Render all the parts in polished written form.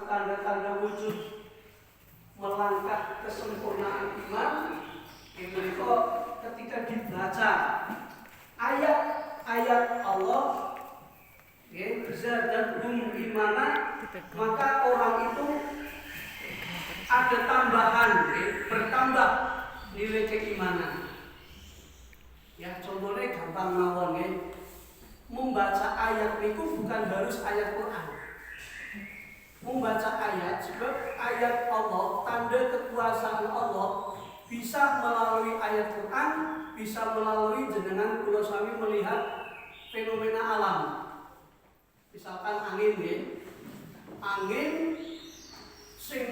tanda-tanda wujud melangkah kesempurnaan iman itu ketika dibaca ayat-ayat Allah zadahum imana, maka orang itu ada tambahan, bertambah nilai keimanan. Ya contohnya gampang mawon membaca ayat itu bukan harus ayat Quran. Membaca ayat sebab ayat Allah, tanda kekuasaan Allah bisa melalui ayat Quran, bisa melalui jenengan kula sami melihat fenomena alam. Misalkan angin angin sing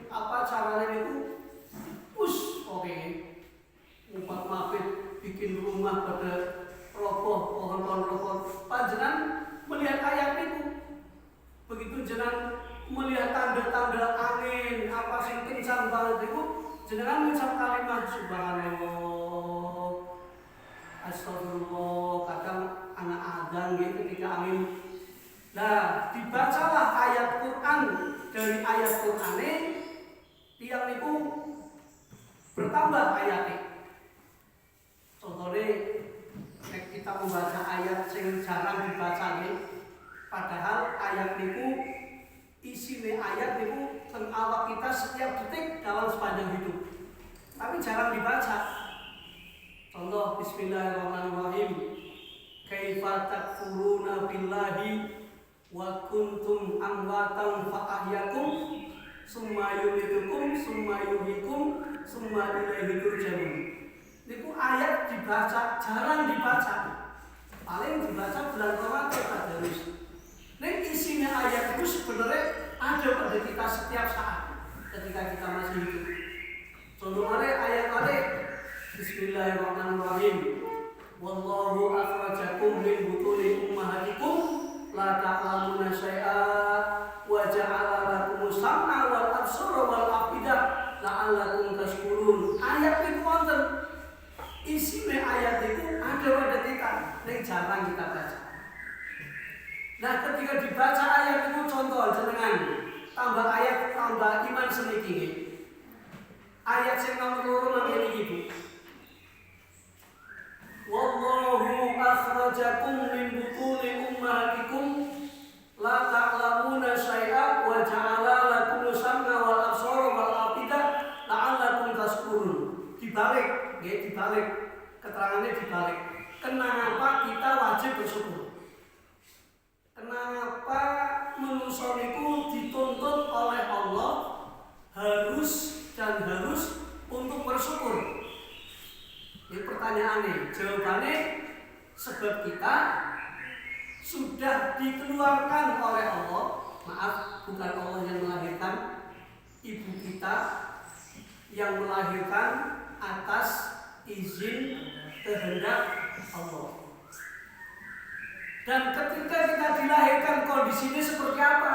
apa caranya itu umpat mabit bikin rumah pada roboh, pohon-pohon roboh. Panjenengan melihat ayat itu, begitu jenengan melihat tanda-tanda angin apa sing kencang banget itu, jenengan mengucap kalimat subhanallah, astagfirullah, kadang anak adzan ketika angin. Nah, dibacalah ayat Quran dari ayat Quran yang itu bertambah ayatnya. Contohnya kita membaca ayat yang jarang dibaca padahal ayat itu isinya ayat itu tentang awak kita setiap detik dalam sepanjang hidup, tapi jarang dibaca. Contoh Bismillahirrahmanirrahim. Kaifa takfuruna billahi wa kuntum amwatan fa ahyakum summa yumitukum summa yuhyikum summa ilaihi turja'un. Itu ayat dibaca, jarang dibaca. Paling dibaca bulan Ramadan tadarus. Nek isinya ayat itu sebenarnya ada pada kita setiap saat ketika kita masih hidup. Contohnya ayat Bismillahirrahmanirrahim. Wallahu akhrajakum min butuni ummahatikum la ta'lamuna syai'a wa ja'ala lakumus sam'a wal absara wal afidah la'allakum tashkurun. Ayat itu wonten. Isinya ayat itu ada pada kita, yang jarang kita baca. Nah, ketika dibaca ayat itu contoh jenengan tambah ayat tambah iman sedikit. Ayat yang nomor 2 ngene iki. Wallahu akhrajakum min butuni ummahatikum la ta'lamuna syai'a wa ja'ala lakumus sam'a wal absara wal afidah la'allakum tashkurun. Dibalik, dibalik. Keterangannya dibalik. Kenapa kita wajib bersyukur? Kenapa manusia itu dituntut oleh Allah harus untuk bersyukur? Ini pertanyaannya. Jawabannya sebab kita sudah dikeluarkan oleh Allah. Maaf, bukan Allah yang melahirkan, ibu kita yang melahirkan atas izin kehendak Allah. Dan ketika kita dilahirkan kondisinya seperti apa?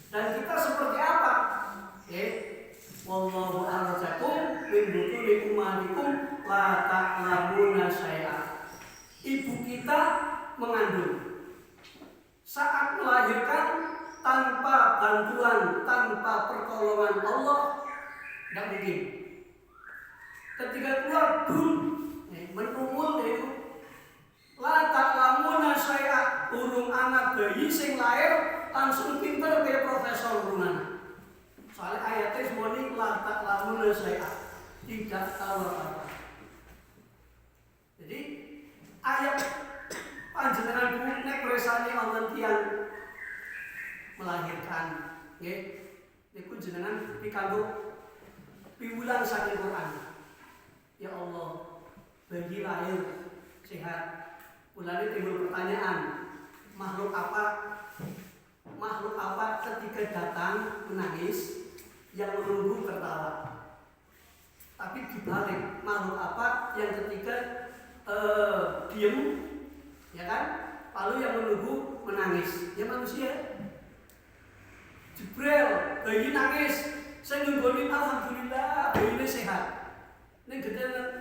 Dan kita seperti apa? Wallahu akhrajakum min butuni ummahatikum la ta'lamuna syai'a. Ibu kita mengandung. Saat melahirkan tanpa bantuan, tanpa pertolongan Allah tidak mungkin. Ketika keluar menumul itu la ta'lamuna syai'a, urung anak bayi sing lahir langsung pinter kayak profesor urunan. Soalnya ayatnya semuanya la ta'lamuna syai'a, tidak tahu apa-apa. Jadi ayat panjenengan nek resane wonten tiyang melahirkan nggih niku jenengan pikantuk piwulang saking Quran. Ya Allah, bayi lahir sehat. Mulai timbul pertanyaan, makhluk apa ketika datang menangis yang menunggu tertawa? Tapi dibalik, makhluk apa yang ketika diem, ya kan? Lalu yang menunggu menangis, ya manusia. Jibril, bayi nangis, saya nunggoni alhamdulillah bayinya sehat. Ini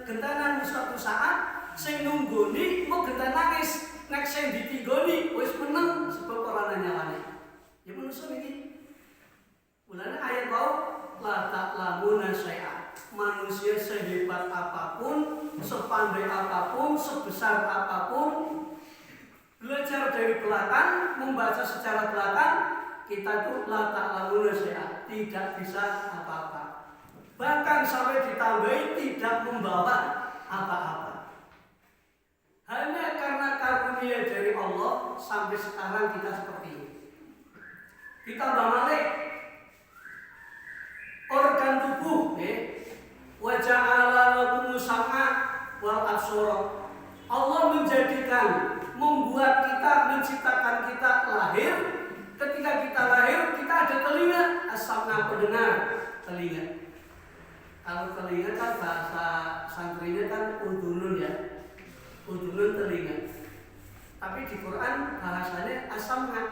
gentanan suatu saat sing nunggoni mau gentan nangis, nek sing ditinggoni wis meneng sebab ora nyalane. Ya manusia iki la ta'lamuna syai'an. Manusia sehebat apapun, sepandai apapun, sebesar apapun, belajar dari belakang, membaca secara belakang, kita tuh la ta'lamuna syai'an, tidak bisa apa-apa. Bahkan sampai ditambahi tidak membawa apa-apa. Hanya karena karunia dari Allah sampai sekarang kita seperti ini. Ditambah balik organ tubuh, wa ja'ala lakum sam'a wal absara. Allah menjadikan, membuat kita, menciptakan kita lahir. Ketika kita lahir, kita ada telinga, as-sam'a pendengar, telinga. Kalau telinga kan bahasa santrinya kan udunun ya, udunun telinga. Tapi di Quran bahasanya as-sam'a,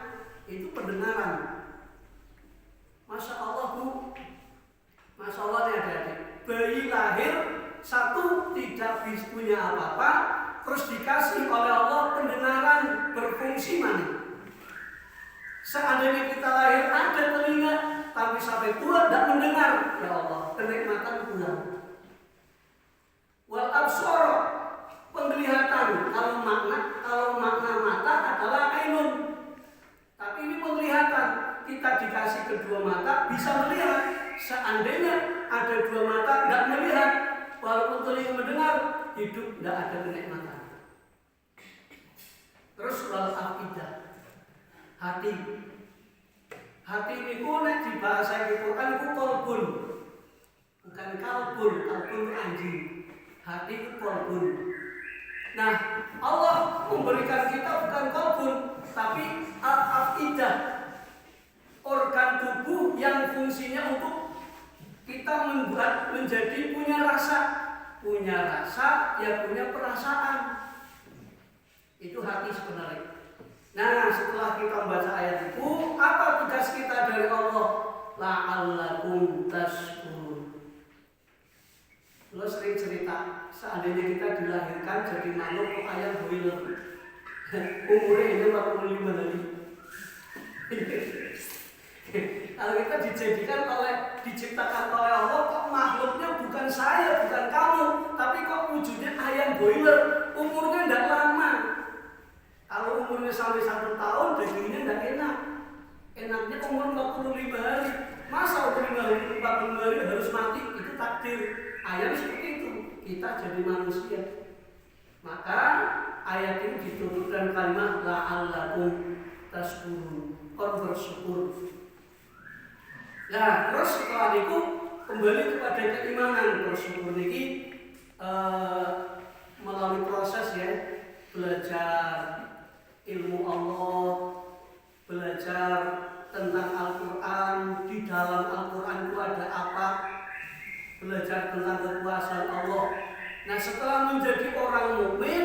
itu pendengaran. Masya Allah Bu, Masya Allah nih adik-adik. Bayi lahir satu tidak bisa punya apa-apa, terus dikasih oleh Allah pendengaran berfungsi mana? Seandainya kita lahir ada telinga, tapi sampai tua tidak mendengar, ya Allah, kenikmatan pulang. Wal absar, penglihatan. Kalau makna mata adalah ainun. Tapi ini penglihatan. Kita dikasih kedua mata bisa melihat. Seandainya ada dua mata tidak melihat, walaupun telinga mendengar, hidup tidak ada kenikmatan. Terus wal afidah, hati. Hati ini nek di bahasa Al-Quran itu kolbun, bukan kalbun. Kalbun itu anjing. Hati itu kolbun. Nah, Allah memberikan kita bukan kolbun, tapi al-afidah, organ tubuh yang fungsinya untuk kita membuat menjadi punya rasa, ya punya perasaan. Itu hati sebenarnya. Nah, setelah kita membaca ayat itu, apa tugas kita dari Allah? La'allakum tashkurun. Lo sering cerita, seandainya kita dilahirkan jadi makhluk kok ayam boiler, umurnya ini 45 hari. Kalau kita diciptakan oleh Allah, kok makhluknya bukan saya, bukan kamu, tapi kok wujudnya ayam boiler, umurnya tidak lama. Kalau umurnya sampai 1 tahun, dagingnya tidak enak. Enaknya umur 45 hari. Masa umur 45 hari harus mati? Itu takdir. Ayam seperti itu. Kita jadi manusia. Maka ayat ini ditutup dengan kalimat la'allakum tashkurun. Kon bersyukur. Nah, terus setelah itu kembali kepada keimanan. Bersyukur ini melalui proses ya, belajar ilmu Allah, belajar tentang Al-Quran, di dalam Al-Quran itu ada apa, belajar tentang kekuasaan Allah. Nah, setelah menjadi orang mukmin,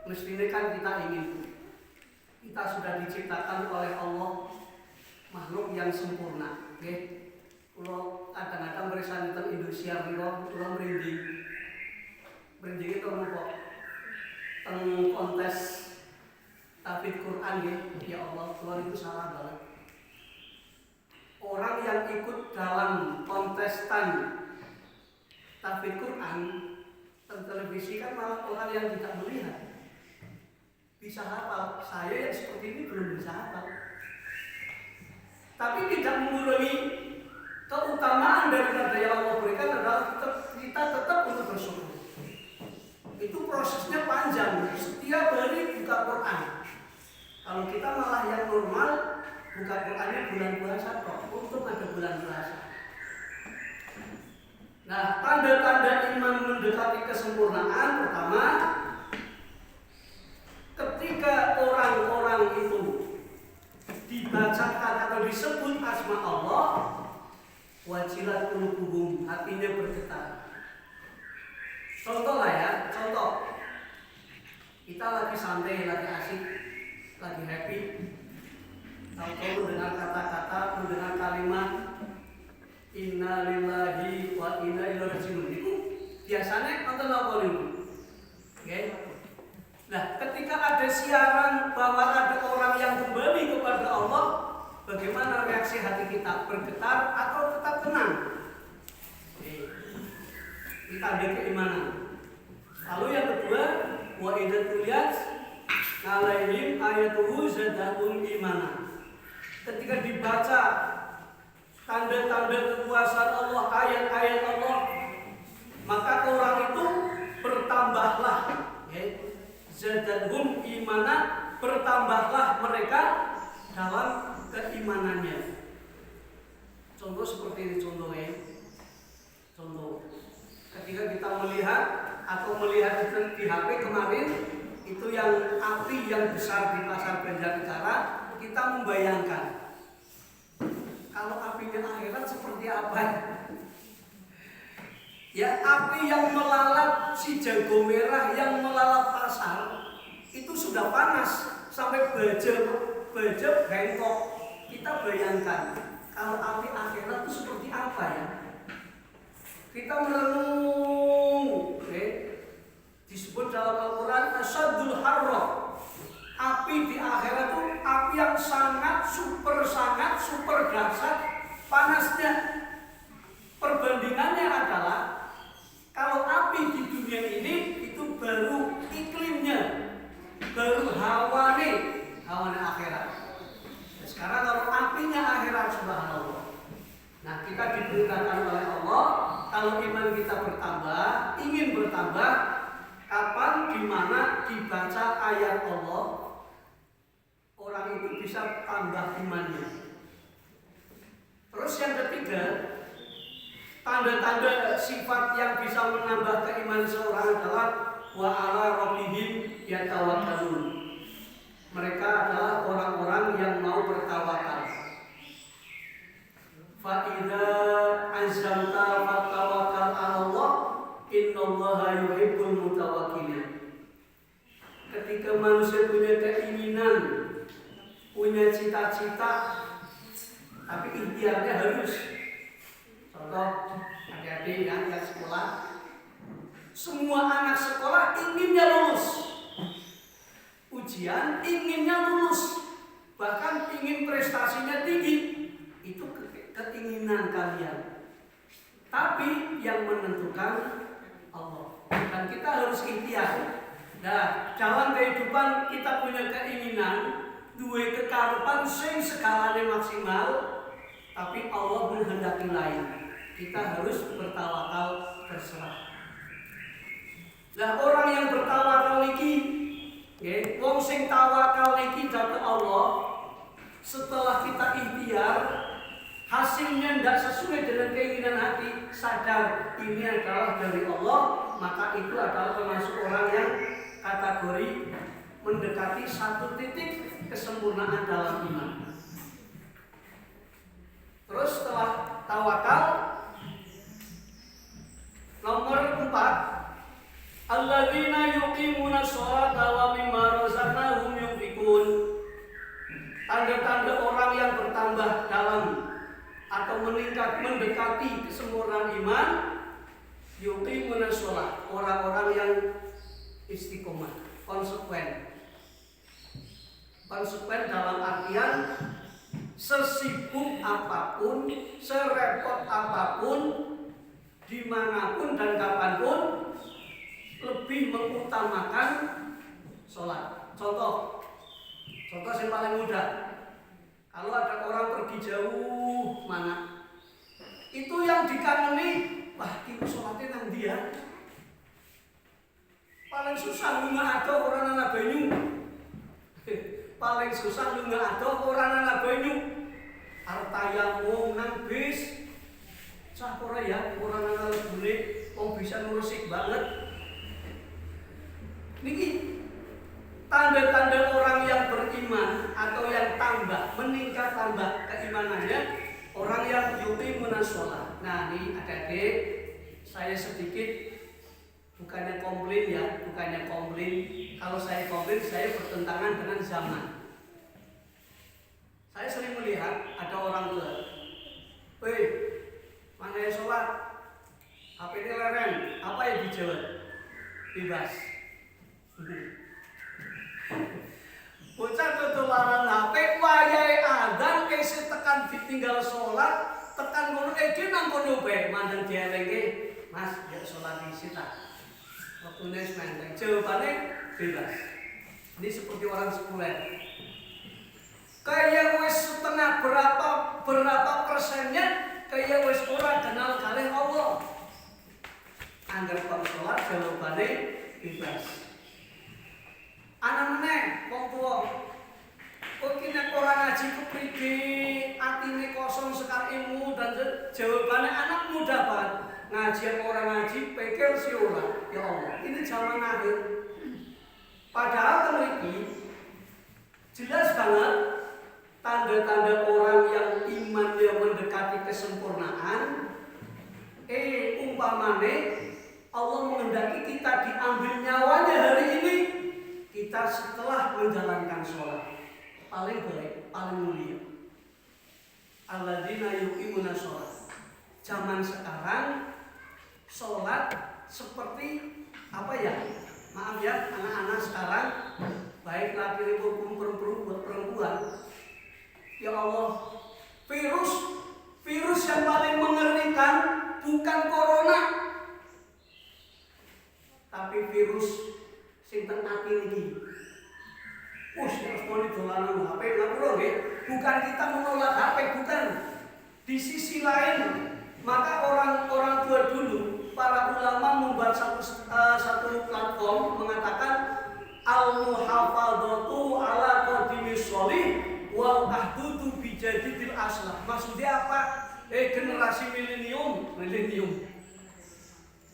mestinya kan kita ingin, kita sudah diciptakan oleh Allah makhluk yang sempurna. Kalau kadang-kadang berisan tentang Indonesia, kalau merinding itu kok tentang kontes tafsir Quran ya Allah, Tuhan itu salah banget. Orang yang ikut dalam kontestan tafsir Quran dan televisi kan malah orang yang tidak melihat bisa hafal. Saya yang seperti ini belum bisa hafal. Tapi tidak mengurangi keutamaan daripada yang Allah berikan adalah kita tetap untuk bersyukur. Itu prosesnya panjang. Setiap hari buka Quran. Kalau kita malah yang normal buka Qurannya bulan puasa kok, untuk ada bulan puasa. Nah, tanda-tanda iman mendekati kesempurnaan pertama, ketika orang-orang itu dibacakan atau disebut asma Allah, wajilat qulubuhum, hatinya bergetar. Contoh lah ya, contoh. Kita lagi santai, lagi asik, lagi happy. Tahu-tahu mendengar kata-kata, mendengar kalimat inna lillahi wa inna ilaihi raji'un. Itu biasanya nonton apa dulu? Oke. Nah, ketika ada siaran bahwa ada orang yang kembali kepada Allah, bagaimana reaksi reaksi hati kita, bergetar atau tetap tenang. Kita ada keimanan. Lalu yang kedua, wa idza tuliyat alaihim ayatuhu zadahum imana. Ketika dibaca tanda-tanda kekuasaan Allah, ayat-ayat Allah, maka orang itu bertambahlah, zadahum imana, bertambahlah mereka dalam keimanannya. Contoh seperti ini contohnya. Contoh, ketika kita melihat di HP kemarin, itu yang api yang besar di pasar Banjarnegara, kita membayangkan kalau apinya akhirat seperti apa. Ya, api yang melalat si jago merah, yang melalat pasar, itu sudah panas sampai bejek bengkok. Kita bayangkan kalau api akhirat itu seperti apa ya. Kita merenung, disebut dalam Al-Quran asyadul harrah. Api di akhirat itu api yang sangat super dahsyat panasnya. Perbandingannya adalah kalau api di dunia ini itu baru iklimnya, baru hawane akhirat. Sekarang kalau apinya akhirat, subhanallah. Nah, kita diberitakan oleh Allah, kalau iman kita bertambah, ingin bertambah, kapan, di mana dibaca ayat Allah, orang itu bisa tambah imannya. Terus yang ketiga, tanda-tanda sifat yang bisa menambah keimanan seorang adalah wa ala rabbihim yatawakkalun. Mereka adalah orang-orang yang mau bertawakal. Fa idza azamta fatawakkal 'ala Allah, innallaha yuhibbul mutawakkilin. Ketika manusia punya keinginan, punya cita-cita, tapi ikhtiarnya harus. Contoh, adik-adik yang sekolah, semua anak sekolah inginnya lulus. Ujian inginnya lulus, bahkan ingin prestasinya tinggi. Itu keinginan kalian. Tapi yang menentukan Allah. Dan kita harus ikhtiar. Nah, dalam kehidupan kita punya keinginan, dua kekarepan sing skalane maksimal, tapi Allah menghendaki lain. Kita harus bertawakal berserah. Nah, orang yang bertawakal niki, wong sing tawakal niki dhateng Allah, setelah kita ikhtiar, hasilnya tidak sesuai dengan keinginan hati, sadar ini adalah dari Allah, maka itu adalah termasuk orang yang kategori mendekati satu titik kesempurnaan dalam iman. Terus setelah tawakal, nomor 4, alladzina yuqimuna sholata wa mimma razaqnahum yunfiqun. Tanda-tanda orang yang bertambah dalam atau meningkat mendekati kesempurnaan iman, yuqimuna sholat, orang-orang yang istiqomah, konsekuen. Konsekuen dalam artian sesibuk apapun, serepot apapun, dimanapun dan kapanpun, lebih mengutamakan sholat. Contoh yang paling mudah, kalau ada orang pergi jauh mana, itu yang dikangeni, wah itu sholatnya nang dia. Paling susah lu nggak ada orang anak banyu. Paling susah lu nggak ada orang anak banyu. Artayamum nang bis, sah ora ya orang anak bule, om bisa ngurusik banget. Niki tanda-tanda orang yang beriman atau yang tambah, meningkat tambah keimanannya, orang yang yuqimuna sholat. Nah ini adik-adik, saya sedikit bukannya komplain. Kalau saya komplain, saya bertentangan dengan zaman. Saya sering melihat ada orang tua, weh, mana yang sholat? HP ini leren, apa yang dijawab? Bebas. Bocah tutularan HP, wayahe adzan, isi tekan ditinggal sholat tekan kono iki nang kono bae mandang dielenge Mas ya sholat isi tak waktune sementeng jawabane bebas. Ini seperti orang sekuler kayak wis setengah berapa persennya kayak wis ora kenal kalih Allah. Angger kon sholat jawabane bebas. Ana meneh wong tuwa kok nek ora ngaji kepriki atine kosong sekar ilmu dan jawabannya anak muda banget ngaji orang ngaji pikir si ora ya Allah ini zaman akhir padahal kalau ini jelas banget tanda-tanda orang yang imannya mendekati kesempurnaan umpamane Allah menghendaki kita diambil nyawanya hari ini kita setelah menjalankan sholat paling baik, paling mulia. Alladzina yuqimuna sholat. Zaman sekarang sholat seperti apa ya? Maaf ya, anak-anak sekarang baik laki maupun perempuan. Ya Allah, virus yang paling mengerikan bukan corona, tapi virus sinten ati niki. Harus dolanan HP bukan kita menolak HP, bukan. Di sisi lain, maka orang tua dulu, para ulama membuat satu platform mengatakan al-muhafadzatu ala qadimis sholih wal ahdudu bijadidil aslah. Maksudnya apa? Generasi milenium.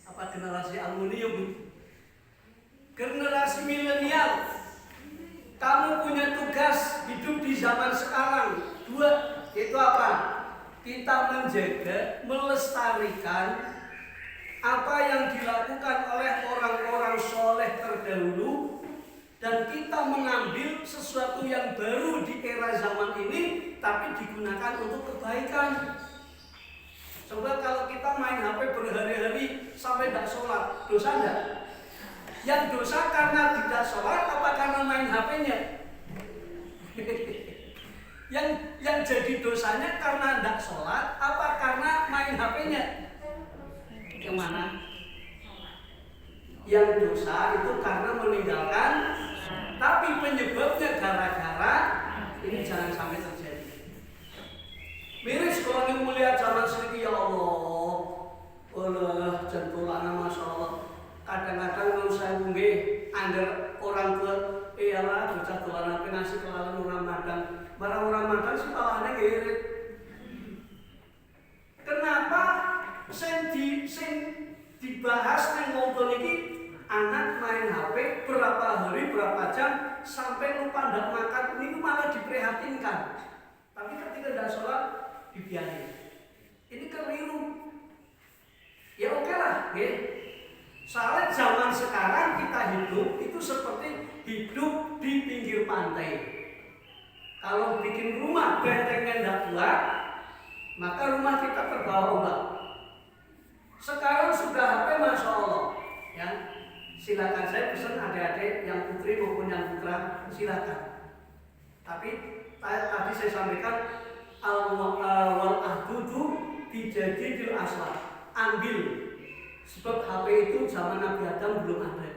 Apa generasi aluminium? Generasi milenial. Kamu punya tugas hidup di zaman sekarang. 2, itu apa? Kita menjaga, melestarikan apa yang dilakukan oleh orang-orang soleh terdahulu dan kita mengambil sesuatu yang baru di era zaman ini tapi digunakan untuk kebaikan. Coba kalau kita main HP berhari-hari sampai tidak sholat, dosa enggak? Yang dosa karena tidak sholat apa karena main HP-nya? yang jadi dosanya karena tidak sholat apa karena main HP-nya? Yang mana? Yang dosa itu karena meninggalkan, tapi penyebabnya gara-gara ini jangan sampai terjadi. Miris kalau ini mulia zaman sedikit ya Allah. Allah jantulana masya Allah. Kadang-kadang kalau saya nggih angger orang tua iyalah bocah dolan ape nasi kelalen Ramadan. Barang Ramadan sih palane ngirit. Kenapa sing dibahas nang wong iki anak main HP berapa hari berapa jam sampai lupa ndak makan ini malah diprihatinkan. Tapi ketika ndak sholat dibiarin. Ini keliru. Ya oke lah, nggih. Soalnya zaman sekarang kita hidup itu seperti hidup di pinggir pantai. Kalau bikin rumah bentengnya tidak kuat, maka rumah kita terbawa ombak. Sekarang sudah HP masya Allah, ya. Silakan saya pesan adik-adik yang putri maupun yang putra silakan. Tapi tadi saya sampaikan wal ahdudu bijadidil aslah, ambil. Sebab HP itu zaman Nabi Adam belum ada.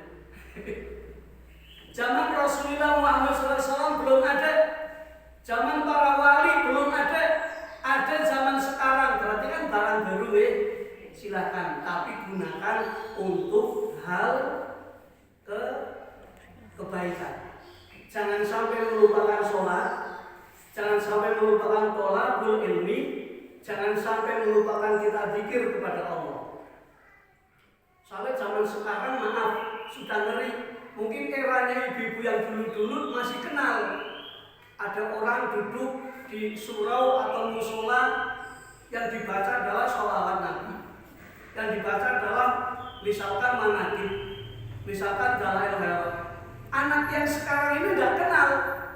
Zaman Rasulullah Muhammad SAW belum ada. Zaman para wali belum ada. Ada zaman sekarang. Berarti kan barang baru ya. Silakan. Tapi gunakan untuk hal kebaikan. Jangan sampai melupakan sholat. Jangan sampai melupakan thalabul ilmi. Jangan sampai melupakan kita zikir kepada Allah. Soalnya zaman sekarang maaf sudah ngeri. Mungkin eranya ibu-ibu yang dulu-dulu masih kenal. Ada orang duduk di surau atau musola yang dibaca adalah sholawat Nabi. Yang dibaca adalah misalkan manaqib, misalkan dalail khairat. Anak yang sekarang ini tidak kenal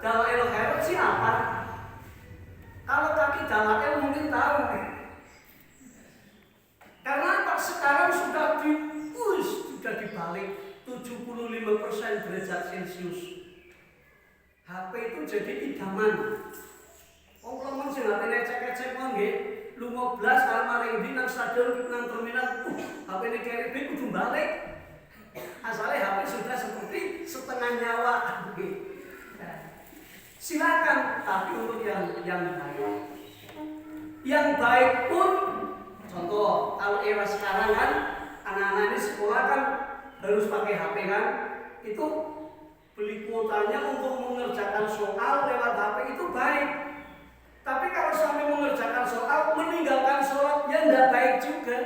dalail khairat siapa. Kalau kaki dalail mungkin tahu. Karena sekarang sudah dibalik 75% derajat Celcius. HP itu jadi idaman. Kalau sing HP-ne cek cek nggih, lunga blas arep maring ndi nang stadion nang terminal, HP ini KRB kudu balik. Asalnya HP sudah seperti setengah nyawa. Silakan, tapi untuk yang baik. Yang baik pun, contoh kalau era sekarang kan anak-anak ini sekolah kan harus pakai HP kan, itu beli kuotanya untuk mengerjakan soal lewat HP itu baik. Tapi kalau sampai mengerjakan soal meninggalkan sholat ya tidak baik juga.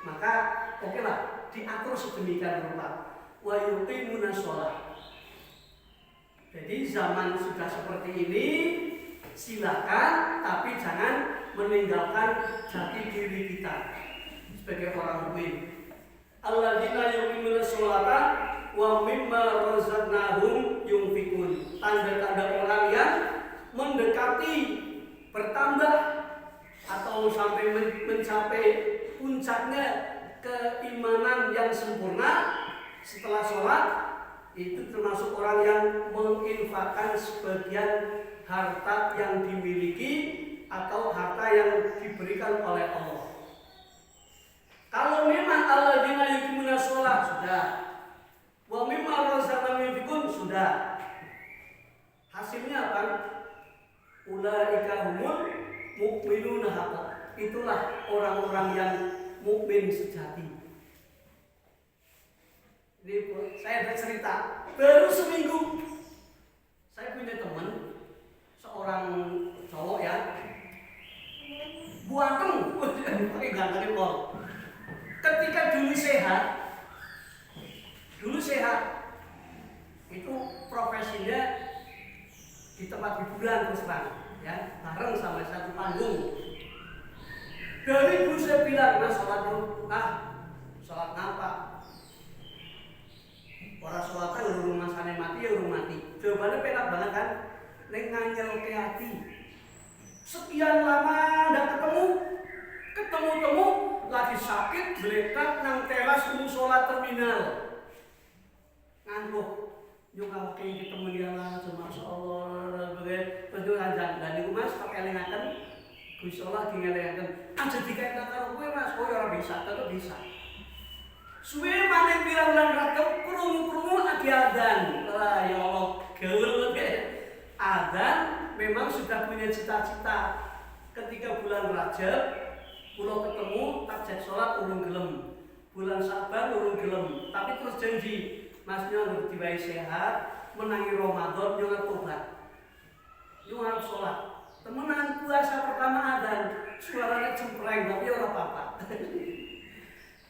Maka oke lah, diatur sedemikian rupa. Wa yuqimuna sholat. Jadi zaman sudah seperti ini, silakan, tapi jangan meninggalkan jati diri kita sebagai orang mukmin. Alladzina yuqimuna sholata wa mimma razaqnahum yunfikun. Tanda-tanda orang yang mendekati, bertambah atau sampai mencapai puncaknya keimanan yang sempurna setelah sholat, itu termasuk orang yang menginfakkan sebagian harta yang dimiliki atau harta yang diberikan oleh Allah. Kalau memang alladzina yuqimuna sholat sudah, wa mimma razaqnahum yunfikun sudah. Hasilnya apa? Ulaika humul mu'minuna haqqan. Itulah orang-orang yang mukmin sejati. Jadi saya ada cerita, baru seminggu saya punya teman seorang cowok ya, buanteng, pakai ganteng pol. Ketika dulu sehat, itu profesinya di tempat hiburan terus terang, ya, bareng sama satu panggung. Dari dulu saya bilang, mas sholat dulu, sholat ngapa? Orang sholatan urung masane mati ya urung mati. Jawabannya penak banget kan? Neng nganyel ke hati. Sekian lama ndak ketemu lagi sakit belekat nang teras musola terminal. Ngantuk. Yo kalau kayak ketemu dia langsung masya Allah begitu aja dan niku mas pakai elingaken Gusti Allah dingelingaken aja dikaitkan karo kowe mas kowe ora bisa tetep bisa. Suwe maneh pirang bulan rakep krungu-krungu adi adzan. Lah ya Allah, gaul adzan memang sudah punya cita-cita. Ketika bulan Rajab, kula ketemu takjak salat urung gelem. Bulan Saban urung gelem, tapi terus janji, Mas nyo diwai sehat, menangi Ramadan yo tobat. Yo harus salat. Temenan puasa pertama adzan, suaranya cempreng tapi ora apa-apa.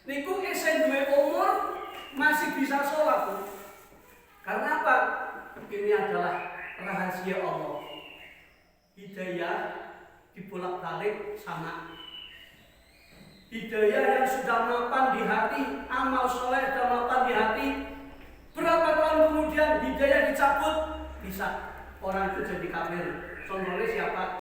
Niku esen duwe umur masih bisa sholat. Karena apa? Ini adalah rahasia Allah. Hidayah dibolak-balik sama. Hidayah yang sudah mapan di hati, amal soleh sudah mapan di hati. Berapa tahun kemudian hidayah dicabut, bisa orang itu jadi kafir. Contohnya siapa?